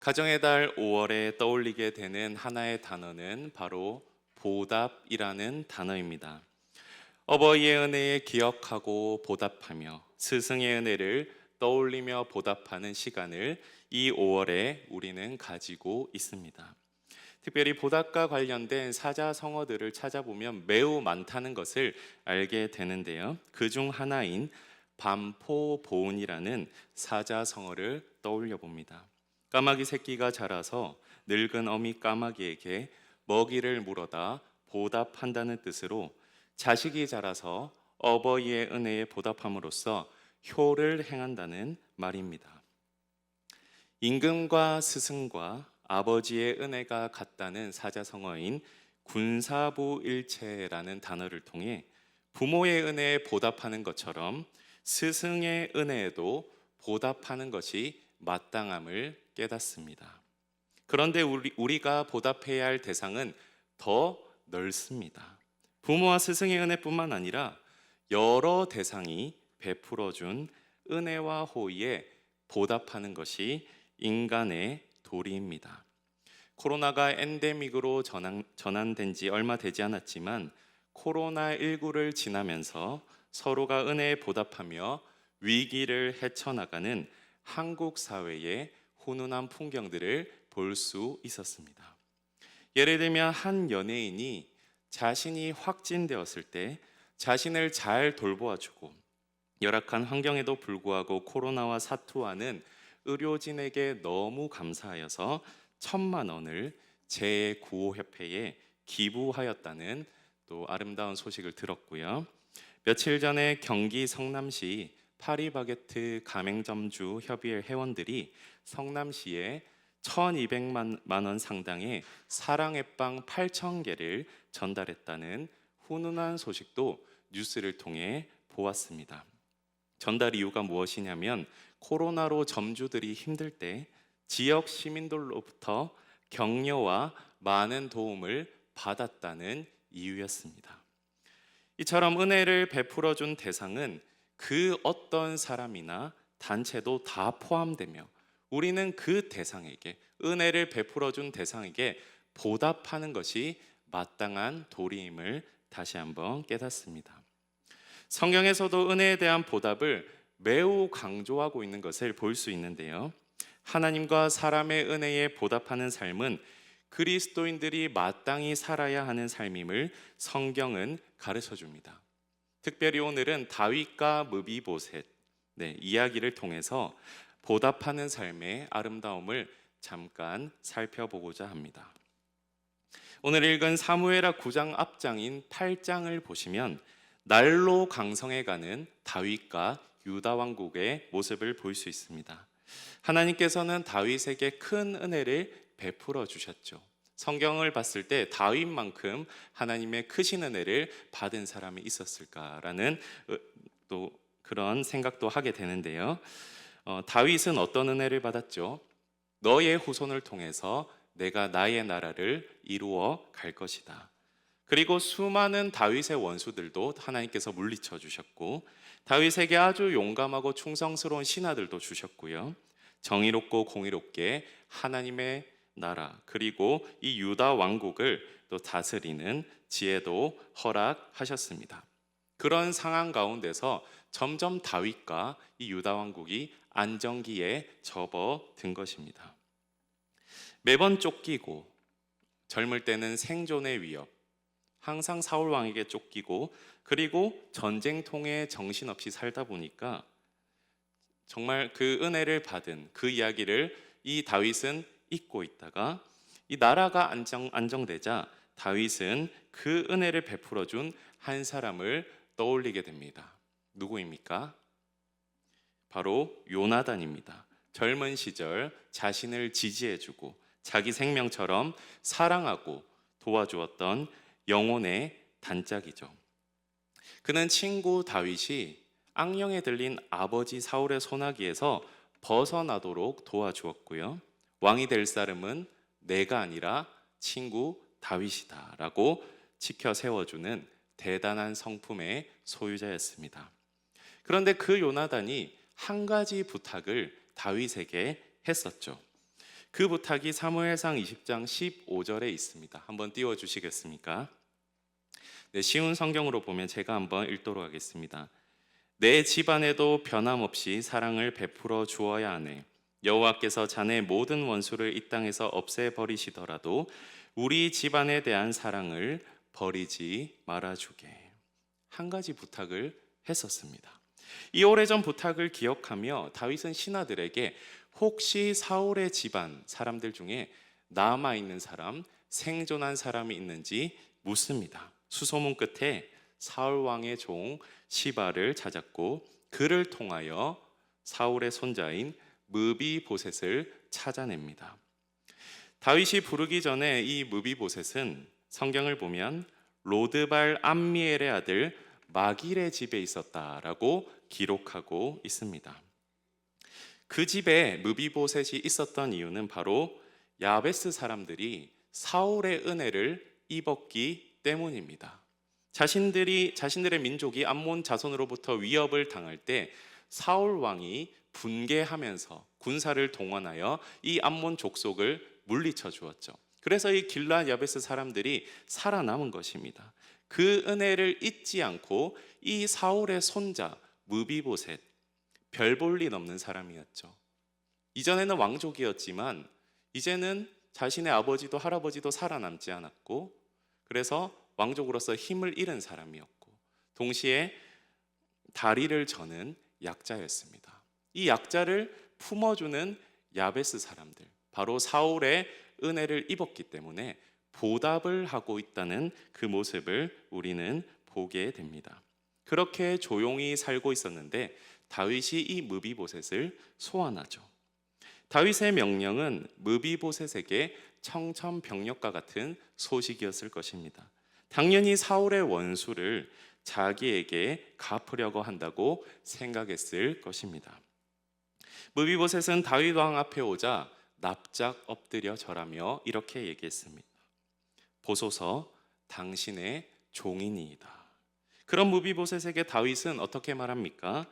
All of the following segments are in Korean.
가정의 달 5월에 떠올리게 되는 하나의 단어는 바로 보답이라는 단어입니다. 어버이의 은혜에 기억하고 보답하며 스승의 은혜를 떠올리며 보답하는 시간을 이 5월에 우리는 가지고 있습니다. 특별히 보답과 관련된 사자성어들을 찾아보면 매우 많다는 것을 알게 되는데요. 그중 하나인 반포보은이라는 사자성어를 떠올려 봅니다. 까마귀 새끼가 자라서 늙은 어미 까마귀에게 먹이를 물어다 보답한다는 뜻으로 자식이 자라서 어버이의 은혜에 보답함으로써 효를 행한다는 말입니다. 임금과 스승과 아버지의 은혜가 같다는 사자성어인 군사부일체라는 단어를 통해 부모의 은혜에 보답하는 것처럼 스승의 은혜에도 보답하는 것이 마땅함을 깨닫습니다. 그런데 우리가 보답해야 할 대상은 더 넓습니다. 부모와 스승의 은혜뿐만 아니라 여러 대상이 베풀어준 은혜와 호의에 보답하는 것이 인간의 도리입니다. 코로나가 엔데믹으로 전환된 지 얼마 되지 않았지만 코로나19를 지나면서 서로가 은혜에 보답하며 위기를 헤쳐나가는 한국 사회의 훈훈한 풍경들을 볼 수 있었습니다. 예를 들면 한 연예인이 자신이 확진되었을 때 자신을 잘 돌보아주고 열악한 환경에도 불구하고 코로나와 사투하는 의료진에게 너무 감사하여서 1,000만 원을 재구호협회에 기부하였다는 또 아름다운 소식을 들었고요. 며칠 전에 경기 성남시 파리바게트 가맹점주 협의회 회원들이 성남시에 1,200만 원 상당의 사랑의 빵 8,000개를 전달했다는 훈훈한 소식도 뉴스를 통해 보았습니다. 전달 이유가 무엇이냐면 코로나로 점주들이 힘들 때 지역 시민들로부터 격려와 많은 도움을 받았다는 이유였습니다. 이처럼 은혜를 베풀어 준 대상은 그 어떤 사람이나 단체도 다 포함되며 우리는 그 대상에게 은혜를 베풀어 준 대상에게 보답하는 것이 마땅한 도리임을 다시 한번 깨닫습니다. 성경에서도 은혜에 대한 보답을 매우 강조하고 있는 것을 볼 수 있는데요. 하나님과 사람의 은혜에 보답하는 삶은 그리스도인들이 마땅히 살아야 하는 삶임을 성경은 가르쳐 줍니다. 특별히 오늘은 다윗과 무비보셋 이야기를 통해서 보답하는 삶의 아름다움을 잠깐 살펴보고자 합니다. 오늘 읽은 사무엘하 9장 앞장인 8장을 보시면 날로 강성해 가는 다윗과 유다 왕국의 모습을 볼 수 있습니다. 하나님께서는 다윗에게 큰 은혜를 베풀어 주셨죠. 성경을 봤을 때 다윗만큼 하나님의 크신 은혜를 받은 사람이 있었을까라는 또 그런 생각도 하게 되는데요. 다윗은 어떤 은혜를 받았죠? 너의 후손을 통해서 내가 나의 나라를 이루어 갈 것이다. 그리고 수많은 다윗의 원수들도 하나님께서 물리쳐 주셨고 다윗에게 아주 용감하고 충성스러운 신하들도 주셨고요. 정의롭고 공의롭게 하나님의 나라 그리고 이 유다 왕국을 또 다스리는 지혜도 허락하셨습니다. 그런 상황 가운데서 점점 다윗과 이 유다 왕국이 안정기에 접어든 것입니다. 매번 쫓기고 젊을 때는 생존의 위협, 항상 사울 왕에게 쫓기고 그리고 전쟁통에 정신없이 살다 보니까 정말 그 은혜를 받은 그 이야기를 이 다윗은 잊고 있다가 이 나라가 안정되자 다윗은 그 은혜를 베풀어 준 한 사람을 떠올리게 됩니다. 누구입니까? 바로 요나단입니다. 젊은 시절 자신을 지지해주고 자기 생명처럼 사랑하고 도와주었던 영혼의 단짝이죠. 그는 친구 다윗이 악령에 들린 아버지 사울의 소나기에서 벗어나도록 도와주었고요. 왕이 될 사람은 내가 아니라 친구 다윗이다 라고 지켜 세워주는 대단한 성품의 소유자였습니다. 그런데 그 요나단이 한 가지 부탁을 다윗에게 했었죠. 그 부탁이 사무엘상 20장 15절에 있습니다. 한번 띄워 주시겠습니까? 네, 쉬운 성경으로 보면 제가 한번 읽도록 하겠습니다. 내 집안에도 변함없이 사랑을 베풀어 주어야 하네. 여호와께서 자네 모든 원수를 이 땅에서 없애버리시더라도 우리 집안에 대한 사랑을 버리지 말아주게. 한 가지 부탁을 했었습니다. 이 오래전 부탁을 기억하며 다윗은 신하들에게 혹시 사울의 집안 사람들 중에 남아있는 사람, 생존한 사람이 있는지 묻습니다. 수소문 끝에 사울 왕의 종 시바를 찾았고 그를 통하여 사울의 손자인 무비보셋을 찾아냅니다. 다윗이 부르기 전에 이 무비보셋은 성경을 보면 로드발 암미엘의 아들 마길의 집에 있었다라고 기록하고 있습니다. 그 집에 무비보셋이 있었던 이유는 바로 야베스 사람들이 사울의 은혜를 입었기 때문입니다. 자신들의 민족이 암몬 자손으로부터 위협을 당할 때 사울 왕이 분개하면서 군사를 동원하여 이 암몬 족속을 물리쳐 주었죠. 그래서 이 길르앗 야베스 사람들이 살아남은 것입니다. 그 은혜를 잊지 않고 이 사울의 손자 무비보셋, 별 볼 일 없는 사람이었죠. 이전에는 왕족이었지만 이제는 자신의 아버지도 할아버지도 살아남지 않았고 그래서 왕족으로서 힘을 잃은 사람이었고 동시에 다리를 저는 약자였습니다. 이 약자를 품어주는 야베스 사람들, 바로 사울의 은혜를 입었기 때문에 보답을 하고 있다는 그 모습을 우리는 보게 됩니다. 그렇게 조용히 살고 있었는데 다윗이 이 무비보셋을 소환하죠. 다윗의 명령은 무비보셋에게 청천벽력과 같은 소식이었을 것입니다. 당연히 사울의 원수를 자기에게 갚으려고 한다고 생각했을 것입니다. 무비보셋은 다윗 왕 앞에 오자 납작 엎드려 절하며 이렇게 얘기했습니다. 보소서, 당신의 종이니이다. 그런 무비보셋에게 다윗은 어떻게 말합니까?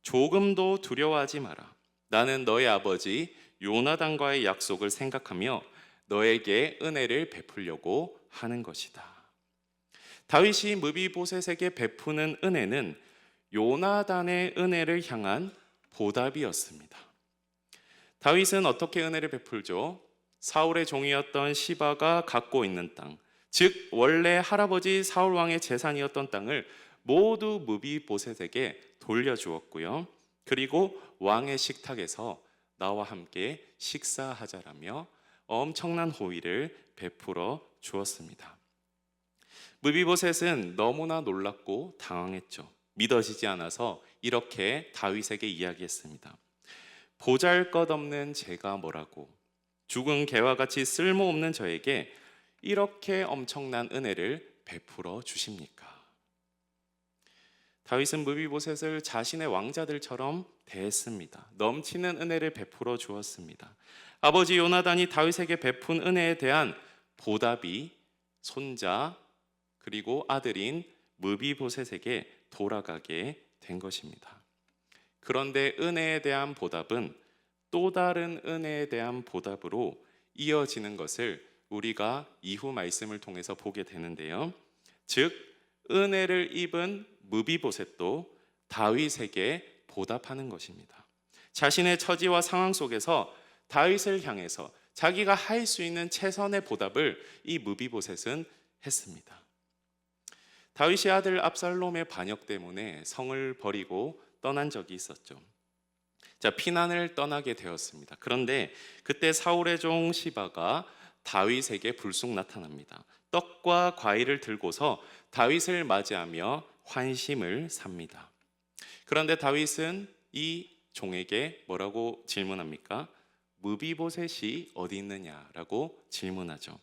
조금도 두려워하지 마라. 나는 너의 아버지 요나단과의 약속을 생각하며 너에게 은혜를 베풀려고 하는 것이다. 다윗이 무비보셋에게 베푸는 은혜는 요나단의 은혜를 향한 보답이었습니다. 다윗은 어떻게 은혜를 베풀죠? 사울의 종이었던 시바가 갖고 있는 땅, 즉 원래 할아버지 사울 왕의 재산이었던 땅을 모두 무비보셋에게 돌려주었고요. 그리고 왕의 식탁에서 나와 함께 식사하자라며 엄청난 호의를 베풀어 주었습니다. 무비보셋은 너무나 놀랍고 당황했죠. 믿어지지 않아서 이렇게 다윗에게 이야기했습니다. 보잘것없는 제가 뭐라고 죽은 개와 같이 쓸모없는 저에게 이렇게 엄청난 은혜를 베풀어 주십니까? 다윗은 무비보셋을 자신의 왕자들처럼 대했습니다. 넘치는 은혜를 베풀어 주었습니다. 아버지 요나단이 다윗에게 베푼 은혜에 대한 보답이 손자 그리고 아들인 무비보셋에게 돌아가게 된 것입니다. 그런데 은혜에 대한 보답은 또 다른 은혜에 대한 보답으로 이어지는 것을 우리가 이후 말씀을 통해서 보게 되는데요. 즉 은혜를 입은 무비보셋도 다윗에게 보답하는 것입니다. 자신의 처지와 상황 속에서 다윗을 향해서 자기가 할 수 있는 최선의 보답을 이 무비보셋은 했습니다. 다윗의 아들 압살롬의 반역 때문에 성을 버리고 떠난 적이 있었죠. 피난을 떠나게 되었습니다. 그런데 그때 사울의 종 시바가 다윗에게 불쑥 나타납니다. 떡과 과일을 들고서 다윗을 맞이하며 환심을 삽니다. 그런데 다윗은 이 종에게 뭐라고 질문합니까? 무비보셋이 어디 있느냐라고 질문하죠.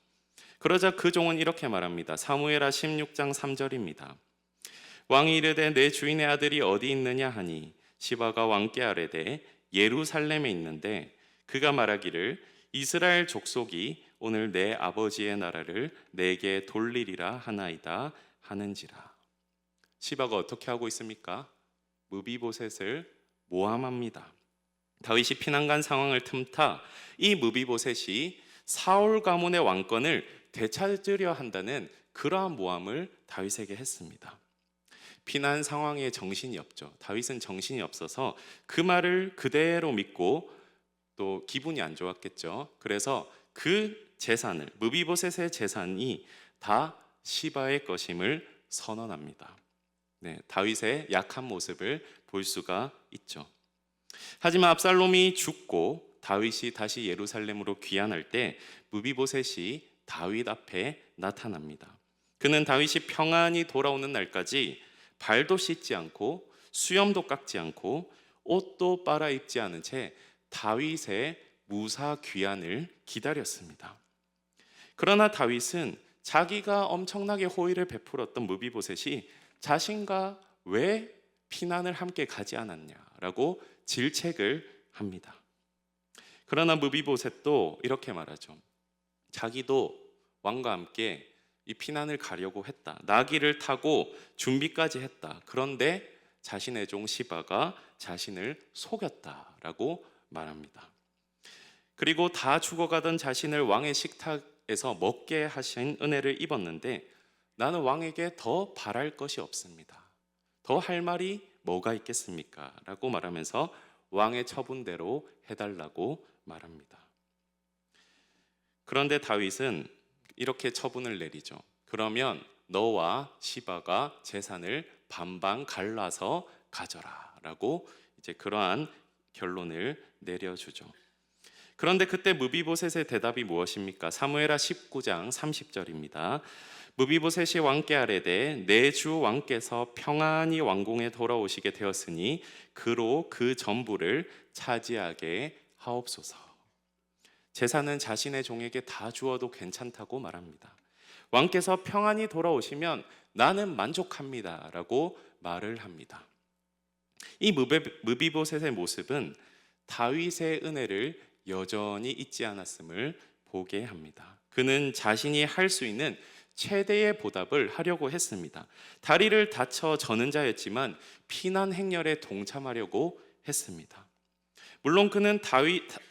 그러자 그 종은 이렇게 말합니다. 사무엘하 16장 3절입니다. 왕이 이르되 내 주인의 아들이 어디 있느냐 하니 시바가 왕께 아뢰되 예루살렘에 있는데 그가 말하기를 이스라엘 족속이 오늘 내 아버지의 나라를 내게 돌리리라 하나이다 하는지라. 시바가 어떻게 하고 있습니까? 무비보셋을 모함합니다. 다윗이 피난간 상황을 틈타 이 무비보셋이 사울 가문의 왕권을 되찾으려 한다는 그러한 모함을 다윗에게 했습니다. 피난 상황에 정신이 없죠. 다윗은 정신이 없어서 그 말을 그대로 믿고 또 기분이 안 좋았겠죠. 그래서 그 재산을, 무비보셋의 재산이 다 시바의 것임을 선언합니다. 네, 다윗의 약한 모습을 볼 수가 있죠. 하지만 압살롬이 죽고 다윗이 다시 예루살렘으로 귀환할 때 무비보셋이 다윗 앞에 나타납니다. 그는 다윗이 평안히 돌아오는 날까지 발도 씻지 않고 수염도 깎지 않고 옷도 빨아 입지 않은 채 다윗의 무사 귀환을 기다렸습니다. 그러나 다윗은 자기가 엄청나게 호의를 베풀었던 무비보셋이 자신과 왜 피난을 함께 가지 않았냐라고 질책을 합니다. 그러나 무비보셋도 이렇게 말하죠. 자기도 왕과 함께 이 피난을 가려고 했다. 나귀를 타고 준비까지 했다. 그런데 자신의 종 시바가 자신을 속였다라고 말합니다. 그리고 다 죽어가던 자신을 왕의 식탁에서 먹게 하신 은혜를 입었는데 나는 왕에게 더 바랄 것이 없습니다. 더 할 말이 뭐가 있겠습니까? 라고 말하면서 왕의 처분대로 해달라고 말합니다. 그런데 다윗은 이렇게 처분을 내리죠. 그러면 너와 시바가 재산을 반반 갈라서 가져라 라고 이제 그러한 결론을 내려주죠. 그런데 그때 무비보셋의 대답이 무엇입니까? 사무엘하 19장 30절입니다. 무비보셋이 왕께 아뢰되 내 주 왕께서 평안히 왕궁에 돌아오시게 되었으니 그로 그 전부를 차지하게 하옵소서. 재산은 자신의 종에게 다 주어도 괜찮다고 말합니다. 왕께서 평안히 돌아오시면 나는 만족합니다 라고 말을 합니다. 이 무비보셋의 모습은 다윗의 은혜를 여전히 잊지 않았음을 보게 합니다. 그는 자신이 할 수 있는 최대의 보답을 하려고 했습니다. 다리를 다쳐 저는 자였지만 피난 행렬에 동참하려고 했습니다. 물론 그는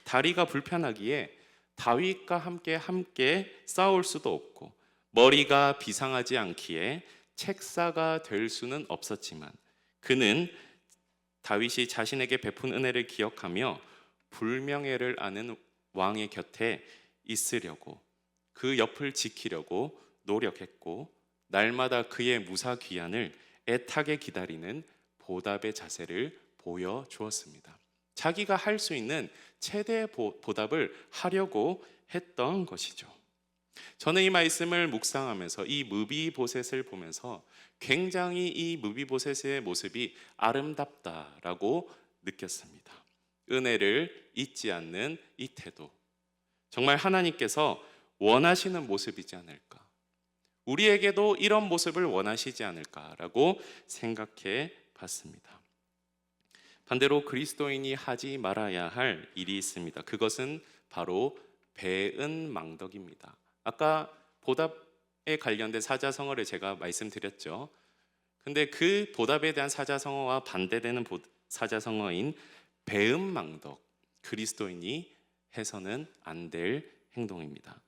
다리가 불편하기에 다윗과 함께 싸울 수도 없고 머리가 비상하지 않기에 책사가 될 수는 없었지만 그는 다윗이 자신에게 베푼 은혜를 기억하며 불명예를 아는 왕의 곁에 있으려고 그 옆을 지키려고 노력했고 날마다 그의 무사 귀환을 애타게 기다리는 보답의 자세를 보여주었습니다. 자기가 할 수 있는 최대의 보답을 하려고 했던 것이죠. 저는 이 말씀을 묵상하면서 이 무비보셋을 보면서 굉장히 이 무비보셋의 모습이 아름답다라고 느꼈습니다. 은혜를 잊지 않는 이 태도, 정말 하나님께서 원하시는 모습이지 않을까, 우리에게도 이런 모습을 원하시지 않을까라고 생각해 봤습니다. 반대로 그리스도인이 하지 말아야 할 일이 있습니다. 그것은 바로 배은망덕입니다. 아까 보답에 관련된 사자성어를 제가 말씀드렸죠. 근데 그 보답에 대한 사자성어와 반대되는 사자성어인 배은망덕, 그리스도인이 해서는 안 될 행동입니다.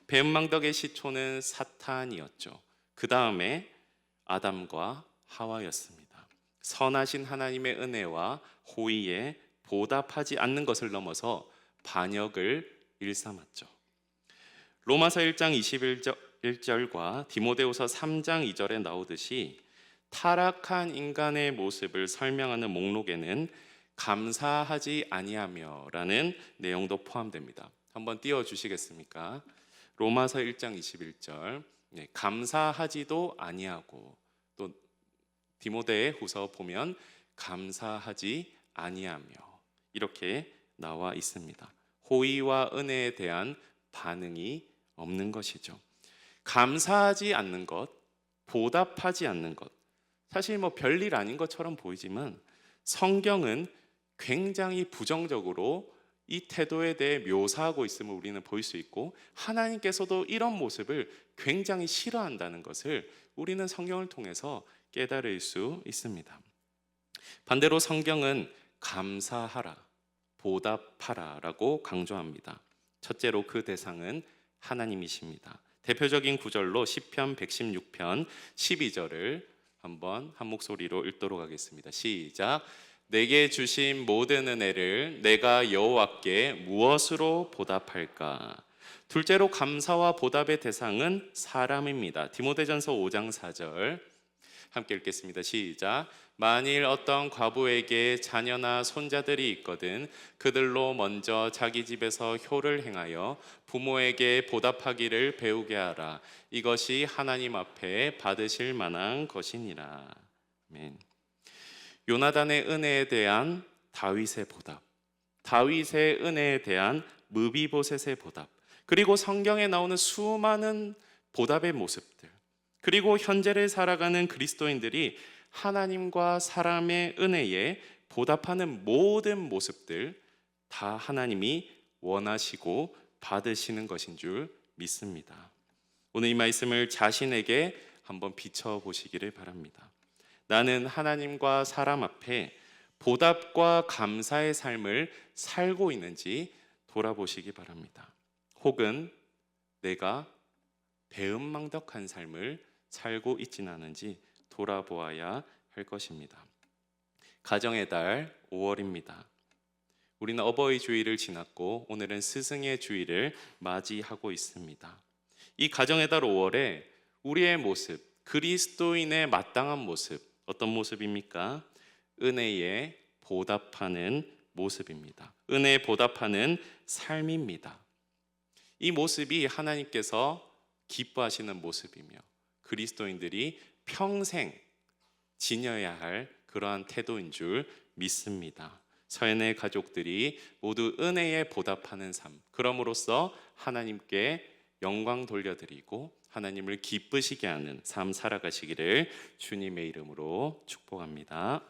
배은망덕의 시초는 사탄이었죠. 그 다음에 아담과 하와였습니다. 선하신 하나님의 은혜와 호의에 보답하지 않는 것을 넘어서 반역을 일삼았죠. 로마서 1장 21절과 디모데후서 3장 2절에 나오듯이 타락한 인간의 모습을 설명하는 목록에는 감사하지 아니하며라는 내용도 포함됩니다. 한번 띄워주시겠습니까? 로마서 1장 21절, 감사하지도 아니하고, 또 디모데후서 보면 감사하지 아니하며 이렇게 나와 있습니다. 호의와 은혜에 대한 반응이 없는 것이죠. 감사하지 않는 것, 보답하지 않는 것, 사실 별일 아닌 것처럼 보이지만 성경은 굉장히 부정적으로 이 태도에 대해 묘사하고 있음을 우리는 볼 수 있고, 하나님께서도 이런 모습을 굉장히 싫어한다는 것을 우리는 성경을 통해서 깨달을 수 있습니다. 반대로 성경은 감사하라, 보답하라라고 강조합니다. 첫째로 그 대상은 하나님이십니다. 대표적인 구절로 시편 116편 12절을 한번 한 목소리로 읽도록 하겠습니다. 시작. 내게 주신 모든 은혜를 내가 여호와께 무엇으로 보답할까? 둘째로 감사와 보답의 대상은 사람입니다. 디모데전서 5장 4절 함께 읽겠습니다. 시작. 만일 어떤 과부에게 자녀나 손자들이 있거든 그들로 먼저 자기 집에서 효를 행하여 부모에게 보답하기를 배우게 하라. 이것이 하나님 앞에 받으실 만한 것이니라. 아멘. 요나단의 은혜에 대한 다윗의 보답, 다윗의 은혜에 대한 무비보셋의 보답, 그리고 성경에 나오는 수많은 보답의 모습들, 그리고 현재를 살아가는 그리스도인들이 하나님과 사람의 은혜에 보답하는 모든 모습들 다 하나님이 원하시고 받으시는 것인 줄 믿습니다. 오늘 이 말씀을 자신에게 한번 비춰보시기를 바랍니다. 나는 하나님과 사람 앞에 보답과 감사의 삶을 살고 있는지 돌아보시기 바랍니다. 혹은 내가 배은망덕한 삶을 살고 있지는 않은지 돌아보아야 할 것입니다. 가정의 달 5월입니다. 우리는 어버이 주일을 지났고 오늘은 스승의 주일을 맞이하고 있습니다. 이 가정의 달 5월에 우리의 모습, 그리스도인의 마땅한 모습, 어떤 모습입니까? 은혜에 보답하는 모습입니다. 은혜에 보답하는 삶입니다. 이 모습이 하나님께서 기뻐하시는 모습이며 그리스도인들이 평생 지녀야 할 그러한 태도인 줄 믿습니다. 서연의 가족들이 모두 은혜에 보답하는 삶, 그럼으로써 하나님께 영광 돌려드리고 하나님을 기쁘시게 하는 삶 살아가시기를 주님의 이름으로 축복합니다.